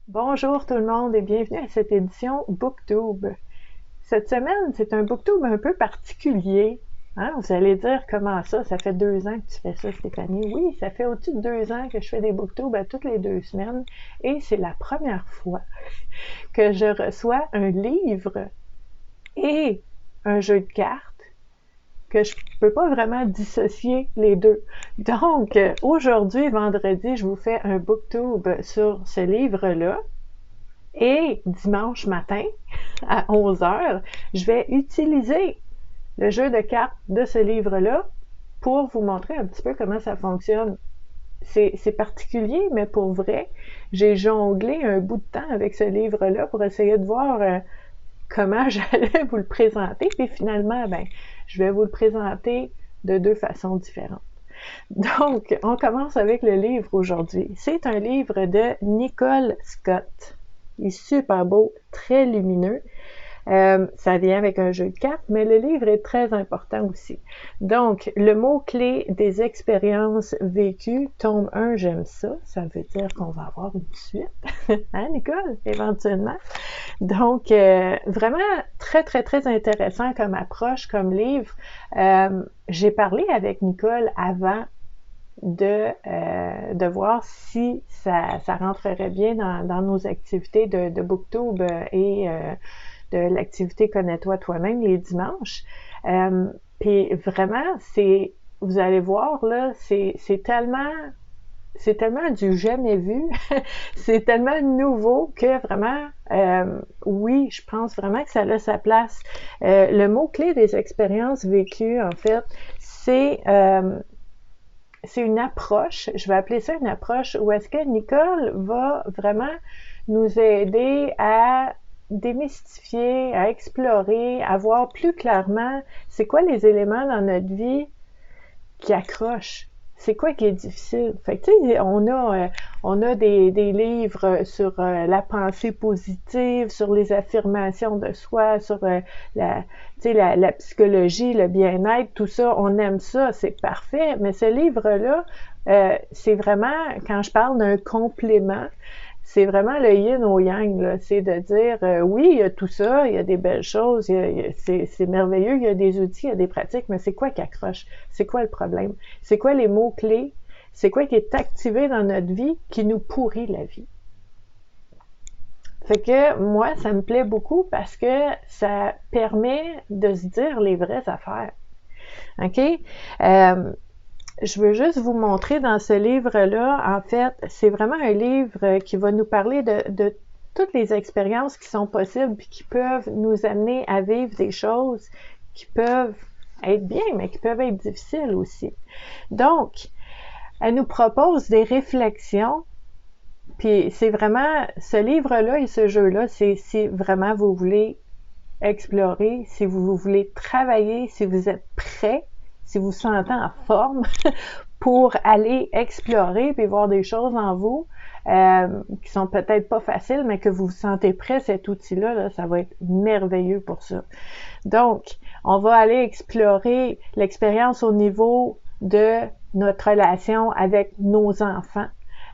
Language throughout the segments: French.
Bonjour tout le monde et bienvenue à cette édition BookTube. Cette semaine, c'est un BookTube un peu particulier. Hein? Vous allez dire comment ça fait 2 ans que tu fais ça, Stéphanie. Oui, ça fait au-dessus de 2 ans que je fais des BookTubes à toutes les 2 semaines et c'est la première fois que je reçois un livre et un jeu de cartes que je peux pas vraiment dissocier les deux. Donc, aujourd'hui, vendredi, je vous fais un BookTube sur ce livre-là. Et dimanche matin, à 11 heures, je vais utiliser le jeu de cartes de ce livre-là pour vous montrer un petit peu comment ça fonctionne. C'est particulier, mais pour vrai, j'ai jonglé un bout de temps avec ce livre-là pour essayer de voir comment j'allais vous le présenter. Puis finalement, je vais vous le présenter de deux façons différentes. Donc, on commence avec le livre aujourd'hui. C'est un livre de Nicole Scott. Il est super beau, très lumineux. Ça vient avec un jeu de cartes, mais le livre est très important aussi. Donc, le mot-clé des expériences vécues, tome 1, j'aime ça. Ça veut dire qu'on va avoir une suite. Hein, Nicole? Éventuellement. Donc, vraiment très, très, très intéressant comme approche, comme livre. J'ai parlé avec Nicole avant de voir si ça rentrerait bien dans nos activités de BookTube et de l'activité Connais-toi toi-même les dimanches. Puis vraiment, vous allez voir, là, c'est tellement du jamais vu, c'est tellement nouveau que vraiment, oui, je pense vraiment que ça a sa place. Le mot-clé des expériences vécues, en fait, c'est une approche, je vais appeler ça une approche, où est-ce que Nicole va vraiment nous aider à démystifier, à explorer, à voir plus clairement c'est quoi les éléments dans notre vie qui accrochent. C'est quoi qui est difficile? Fait que, tu sais, on a des livres sur la pensée positive, sur les affirmations de soi, sur la psychologie, le bien-être, tout ça. On aime ça, c'est parfait. Mais ce livre-là, c'est vraiment, quand je parle d'un complément, c'est vraiment le yin au yang, là. C'est de dire, oui, il y a tout ça, il y a des belles choses, c'est merveilleux, il y a des outils, il y a des pratiques, mais c'est quoi qui accroche? C'est quoi le problème? C'est quoi les mots-clés? C'est quoi qui est activé dans notre vie qui nous pourrit la vie? Fait que moi, ça me plaît beaucoup parce que ça permet de se dire les vraies affaires. OK? Je veux juste vous montrer dans ce livre-là, en fait, c'est vraiment un livre qui va nous parler de toutes les expériences qui sont possibles puis qui peuvent nous amener à vivre des choses qui peuvent être bien, mais qui peuvent être difficiles aussi. Donc, elle nous propose des réflexions, puis c'est vraiment, ce livre-là et ce jeu-là, c'est si vraiment vous voulez explorer, si vous voulez travailler, si vous êtes prêt, si vous vous sentez en forme pour aller explorer puis voir des choses en vous qui sont peut-être pas faciles, mais que vous vous sentez prêt, cet outil-là, là, ça va être merveilleux pour ça. Donc, on va aller explorer l'expérience au niveau de notre relation avec nos enfants,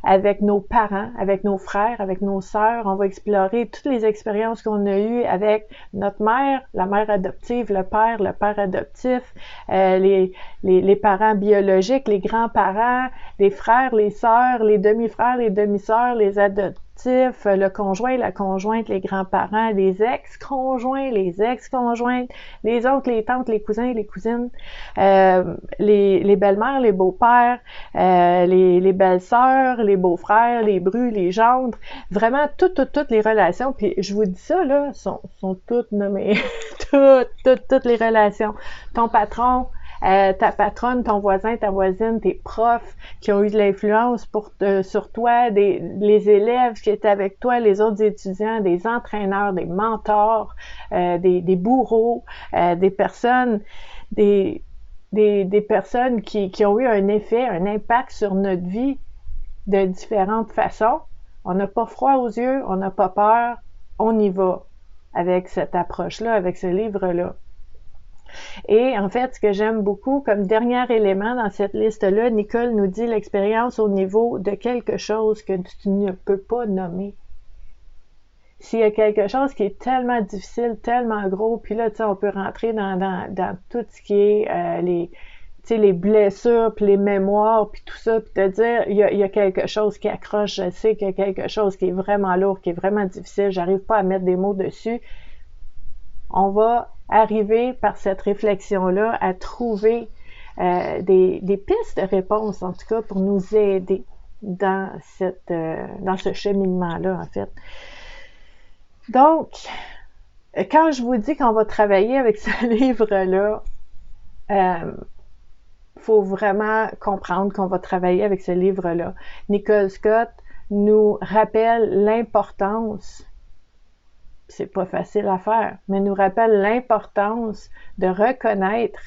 avec nos parents, avec nos frères, avec nos sœurs. On va explorer toutes les expériences qu'on a eues avec notre mère, la mère adoptive, le père adoptif, les parents biologiques, les grands-parents, les frères, les sœurs, les demi-frères, les demi-sœurs, les adoptifs, le conjoint, la conjointe, les grands-parents, les ex-conjoints, les ex-conjointes, les oncles, les tantes, les cousins, les cousines, les belles-mères, les beaux-pères, les belles-sœurs, les beaux-frères, les brus, les gendres, vraiment toutes les relations. Puis je vous dis ça, là, sont toutes nommées. toutes les relations. Ton patron, ta patronne, ton voisin, ta voisine, tes profs qui ont eu de l'influence sur toi, les élèves qui étaient avec toi, les autres étudiants, des entraîneurs, des mentors, des bourreaux, des personnes, des personnes qui ont eu un effet, un impact sur notre vie de différentes façons. On n'a pas froid aux yeux, on n'a pas peur, on y va avec cette approche-là, avec ce livre-là. Et en fait, ce que j'aime beaucoup comme dernier élément dans cette liste-là, Nicole nous dit l'expérience au niveau de quelque chose que tu ne peux pas nommer. s'il y a quelque chose qui est tellement difficile, tellement gros, puis là, tu sais, on peut rentrer dans tout ce qui est les blessures, puis les mémoires, puis tout ça, puis te dire, il y a quelque chose qui accroche, je sais qu'il y a quelque chose qui est vraiment lourd, qui est vraiment difficile, j'arrive pas à mettre des mots dessus. On va arriver par cette réflexion-là à trouver des pistes de réponse, en tout cas, pour nous aider dans ce cheminement-là, en fait. Donc, quand je vous dis qu'on va travailler avec ce livre-là, faut vraiment comprendre qu'on va travailler avec ce livre-là. Nicole Scott nous rappelle l'importance, c'est pas facile à faire, mais nous rappelle l'importance de reconnaître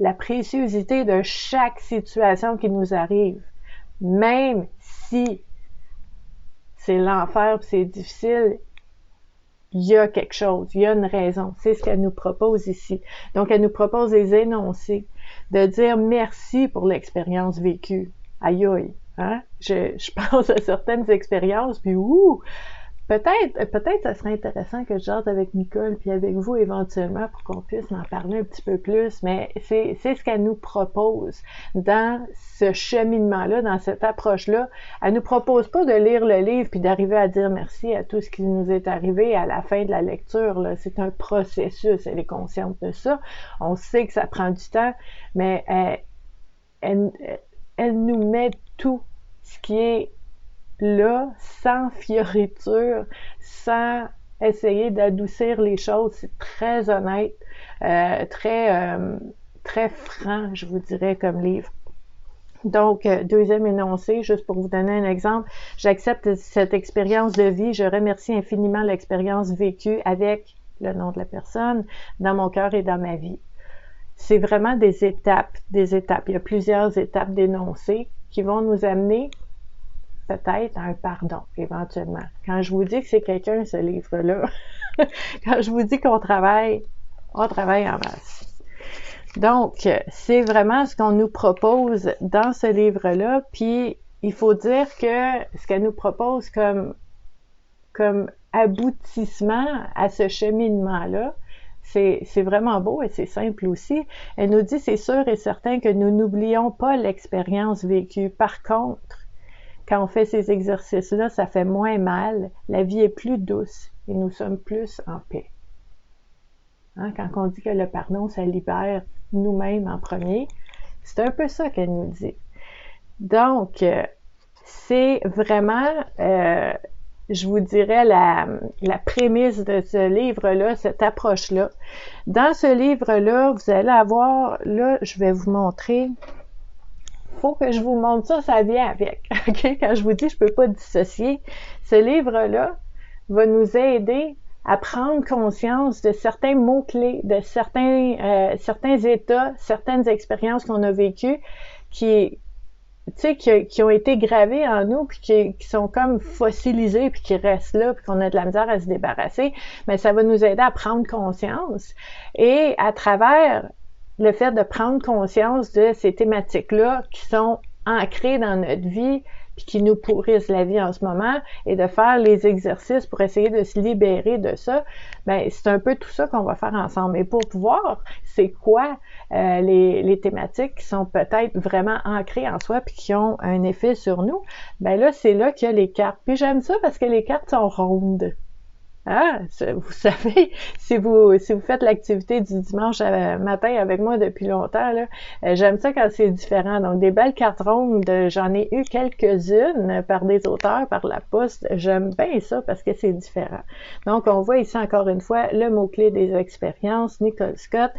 la préciosité de chaque situation qui nous arrive, même si c'est l'enfer et c'est difficile, il y a quelque chose, il y a une raison. C'est ce qu'elle nous propose ici. Donc, elle nous propose des énoncés, de dire merci pour l'expérience vécue. Aïe aïe, hein? Je pense à certaines expériences, puis peut-être ça serait intéressant que je jase avec Nicole puis avec vous éventuellement pour qu'on puisse en parler un petit peu plus, mais c'est ce qu'elle nous propose dans ce cheminement-là, dans cette approche-là. Elle nous propose pas de lire le livre puis d'arriver à dire merci à tout ce qui nous est arrivé à la fin de la lecture, là. C'est un processus, elle est consciente de ça. On sait que ça prend du temps, mais elle nous met tout ce qui est là, sans fioriture, sans essayer d'adoucir les choses. C'est très honnête, très franc, je vous dirais, comme livre. Donc, deuxième énoncé, juste pour vous donner un exemple, j'accepte cette expérience de vie, je remercie infiniment l'expérience vécue avec le nom de la personne dans mon cœur et dans ma vie. C'est vraiment des étapes. Il y a plusieurs étapes d'énoncés qui vont nous amener peut-être à un pardon, éventuellement. Quand je vous dis que c'est quelqu'un, ce livre-là, quand je vous dis qu'on travaille en masse. Donc, c'est vraiment ce qu'on nous propose dans ce livre-là, puis il faut dire que ce qu'elle nous propose comme aboutissement à ce cheminement-là, c'est vraiment beau et c'est simple aussi. Elle nous dit, c'est sûr et certain que nous n'oublions pas l'expérience vécue. Par contre, quand on fait ces exercices-là, ça fait moins mal, la vie est plus douce et nous sommes plus en paix. Hein? Quand on dit que le pardon, ça libère nous-mêmes en premier, c'est un peu ça qu'elle nous dit. Donc, c'est vraiment, je vous dirais, la prémisse de ce livre-là, cette approche-là. Dans ce livre-là, vous allez avoir, là, je vais vous montrer. Faut que je vous montre ça vient avec. Okay? Quand je vous dis je peux pas dissocier, ce livre-là va nous aider à prendre conscience de certains mots-clés, de certains états, certaines expériences qu'on a vécues qui ont été gravés en nous, puis qui sont comme fossilisés, puis qui restent là, puis qu'on a de la misère à se débarrasser, mais ça va nous aider à prendre conscience. Et à travers le fait de prendre conscience de ces thématiques-là qui sont ancrées dans notre vie, puis qui nous pourrissent la vie en ce moment, et de faire les exercices pour essayer de se libérer de ça, ben c'est un peu tout ça qu'on va faire ensemble. Et pour voir c'est quoi les thématiques qui sont peut-être vraiment ancrées en soi puis qui ont un effet sur nous, ben là, c'est là qu'il y a les cartes. Puis j'aime ça parce que les cartes sont rondes. Ah, vous savez, si vous faites l'activité du dimanche matin avec moi depuis longtemps, là, j'aime ça quand c'est différent. Donc, des belles cartes rondes, j'en ai eu quelques-unes par des auteurs, par la poste. J'aime bien ça parce que c'est différent. Donc, on voit ici encore une fois le mot-clé des expériences, Nicole Scott.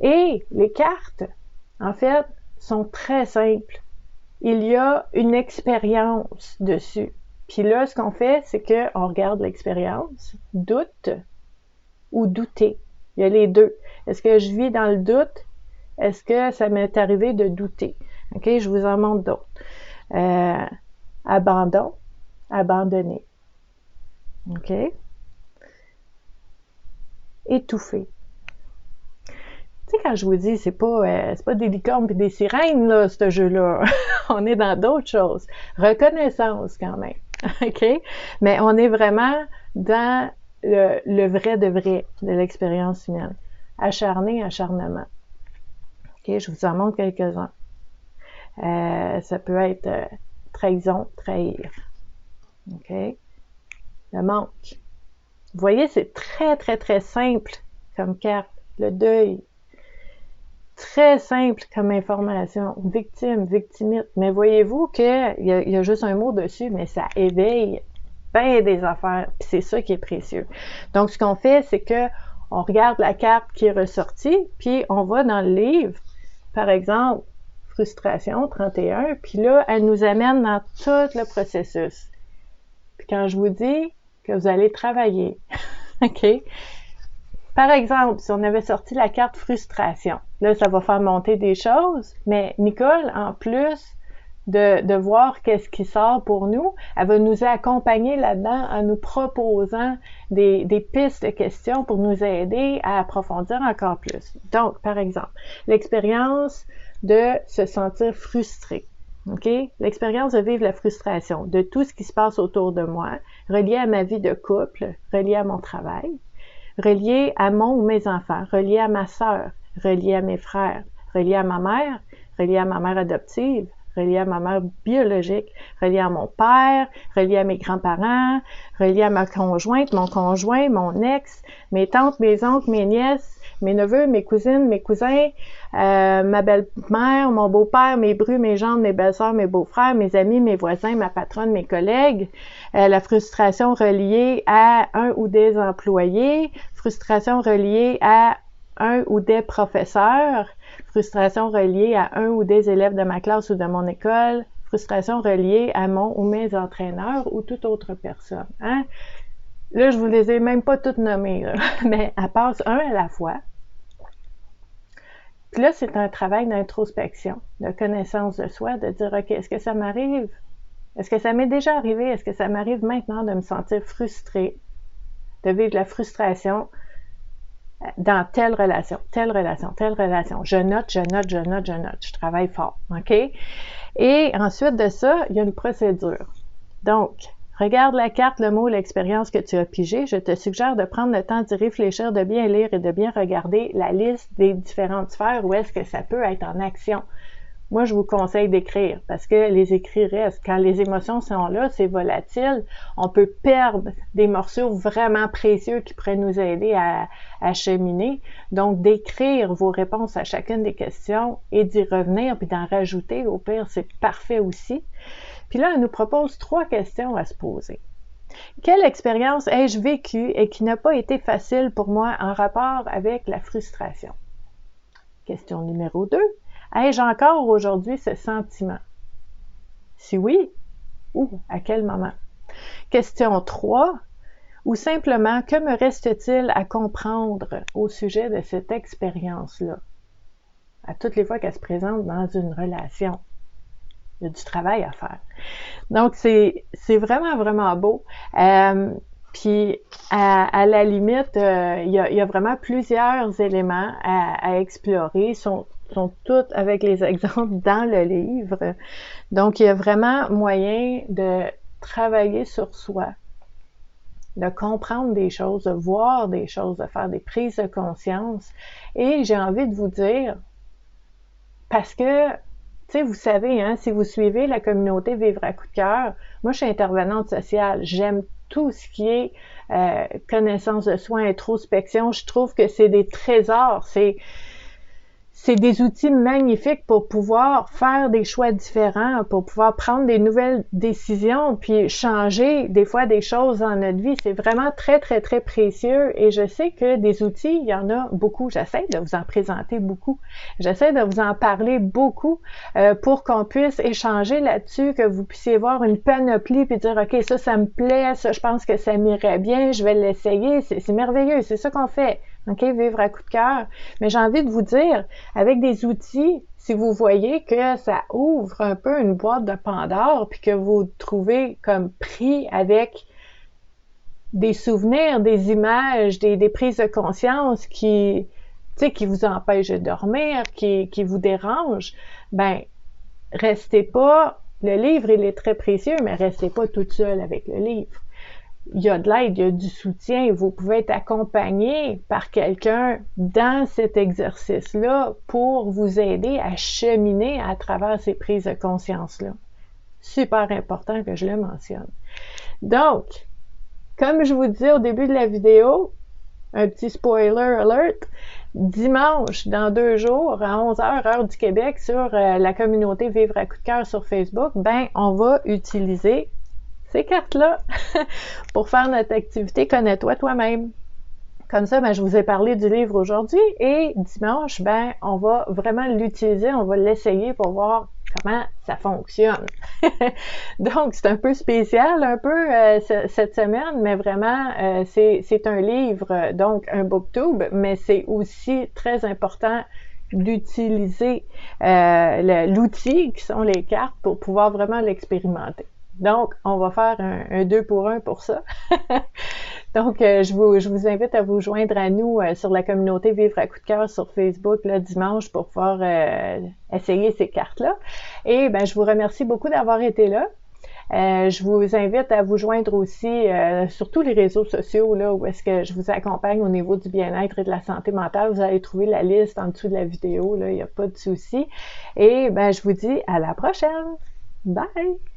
Et les cartes, en fait, sont très simples. Il y a une expérience dessus. Puis là, ce qu'on fait, c'est qu'on regarde l'expérience, doute ou douter. Il y a les deux. Est-ce que je vis dans le doute? Est-ce que ça m'est arrivé de douter? OK, je vous en montre d'autres. Abandon, abandonner. OK? Étouffer. Tu sais, quand je vous dis, c'est pas des licornes et des sirènes, là, ce jeu-là. On est dans d'autres choses. Reconnaissance, quand même. OK? Mais on est vraiment dans le vrai de vrai de l'expérience humaine. Acharné, acharnement. OK, je vous en montre quelques-uns. Ça peut être trahison, trahir. OK? Le manque. Vous voyez, c'est très, très, très simple comme carte. Le deuil. Très simple comme information. Victime, victimite. Mais voyez-vous qu'il y a juste un mot dessus, mais ça éveille bien des affaires. Puis c'est ça qui est précieux. Donc, ce qu'on fait, c'est que on regarde la carte qui est ressortie, puis on va dans le livre, par exemple, frustration, 31, puis là, elle nous amène dans tout le processus. Puis quand je vous dis que vous allez travailler, OK? Par exemple, si on avait sorti la carte frustration, là, ça va faire monter des choses, mais Nicole, en plus de voir qu'est-ce qui sort pour nous, elle va nous accompagner là-dedans en nous proposant des pistes de questions pour nous aider à approfondir encore plus. Donc, par exemple, l'expérience de se sentir frustré. OK? L'expérience de vivre la frustration de tout ce qui se passe autour de moi, relié à ma vie de couple, relié à mon travail, relié à mon ou mes enfants, relié à ma sœur, relié à mes frères, relié à ma mère adoptive, relié à ma mère biologique, relié à mon père, relié à mes grands-parents, relié à ma conjointe, mon conjoint, mon ex, mes tantes, mes oncles, mes nièces, mes neveux, mes cousines, mes cousins, ma belle-mère, mon beau-père, mes brus, mes gendres, mes belles-sœurs, mes beaux-frères, mes amis, mes voisins, ma patronne, mes collègues, la frustration reliée à un ou des employés, frustration reliée à un ou des professeurs, frustration reliée à un ou des élèves de ma classe ou de mon école, frustration reliée à mon ou mes entraîneurs ou toute autre personne. Hein? Là, je vous les ai même pas toutes nommées, là, mais elle passe un à la fois. Puis là, c'est un travail d'introspection, de connaissance de soi, de dire, OK, est-ce que ça m'arrive? Est-ce que ça m'est déjà arrivé? Est-ce que ça m'arrive maintenant de me sentir frustrée, de vivre de la frustration dans telle relation, telle relation, telle relation? Je note, je note, je note, je note. Je travaille fort, OK? Et ensuite de ça, il y a une procédure. Donc, regarde la carte, le mot, l'expérience que tu as pigé. Je te suggère de prendre le temps d'y réfléchir, de bien lire et de bien regarder la liste des différentes sphères où est-ce que ça peut être en action. Moi, je vous conseille d'écrire parce que les écrits restent. Quand les émotions sont là, c'est volatile. On peut perdre des morceaux vraiment précieux qui pourraient nous aider à cheminer. Donc, d'écrire vos réponses à chacune des questions et d'y revenir puis d'en rajouter, au pire, c'est parfait aussi. Puis là, elle nous propose 3 questions à se poser. Quelle expérience ai-je vécue et qui n'a pas été facile pour moi en rapport avec la frustration? Question numéro 2. Ai-je encore aujourd'hui ce sentiment? Si oui, où? À quel moment? Question 3. Ou simplement, que me reste-t-il à comprendre au sujet de cette expérience-là? À toutes les fois qu'elle se présente dans une relation. Il y a du travail à faire. Donc, c'est vraiment, vraiment beau. Puis, à la limite, il y a vraiment plusieurs éléments à explorer. Ils sont tous avec les exemples dans le livre. Donc, il y a vraiment moyen de travailler sur soi, de comprendre des choses, de voir des choses, de faire des prises de conscience. Et j'ai envie de vous dire, parce que tu sais, vous savez, hein, si vous suivez la communauté Vivre à coup de cœur, moi, je suis intervenante sociale. J'aime tout ce qui est connaissance de soi, introspection. Je trouve que c'est des trésors. C'est des outils magnifiques pour pouvoir faire des choix différents, pour pouvoir prendre des nouvelles décisions, puis changer des fois des choses dans notre vie. C'est vraiment très, très, très précieux et je sais que des outils, il y en a beaucoup. J'essaie de vous en présenter beaucoup. J'essaie de vous en parler beaucoup pour qu'on puisse échanger là-dessus, que vous puissiez voir une panoplie puis dire, OK, ça me plaît, ça, je pense que ça m'irait bien, je vais l'essayer. C'est merveilleux, c'est ça qu'on fait. OK, vivre à coup de cœur. Mais j'ai envie de vous dire, avec des outils, si vous voyez que ça ouvre un peu une boîte de Pandore, puis que vous trouvez comme pris avec des souvenirs, des images, des prises de conscience qui vous empêchent de dormir, qui vous dérangent, ben, restez pas, le livre, il est très précieux, mais restez pas toute seule avec le livre. il y a de l'aide, il y a du soutien. Vous pouvez être accompagné par quelqu'un dans cet exercice-là pour vous aider à cheminer à travers ces prises de conscience-là. Super important que je le mentionne. Donc, comme je vous disais au début de la vidéo, un petit spoiler alert, dimanche, dans 2 jours, à 11h, heure du Québec, sur la communauté Vivre à coup de cœur sur Facebook, ben, on va utiliser ces cartes-là pour faire notre activité Connais-toi toi-même. Comme ça, ben, je vous ai parlé du livre aujourd'hui et dimanche, ben, on va vraiment l'utiliser, on va l'essayer pour voir comment ça fonctionne. Donc, c'est un peu spécial, un peu cette semaine, mais vraiment, c'est un livre, donc un booktube, mais c'est aussi très important d'utiliser l'outil qui sont les cartes pour pouvoir vraiment l'expérimenter. Donc, on va faire un 2 pour 1 pour ça. Donc, je vous invite à vous joindre à nous sur la communauté Vivre à coup de cœur sur Facebook le dimanche pour pouvoir essayer ces cartes-là. Et ben, je vous remercie beaucoup d'avoir été là. Je vous invite à vous joindre aussi sur tous les réseaux sociaux là, où est-ce que je vous accompagne au niveau du bien-être et de la santé mentale. Vous allez trouver la liste en dessous de la vidéo, là, il n'y a pas de souci. Et ben, je vous dis à la prochaine. Bye!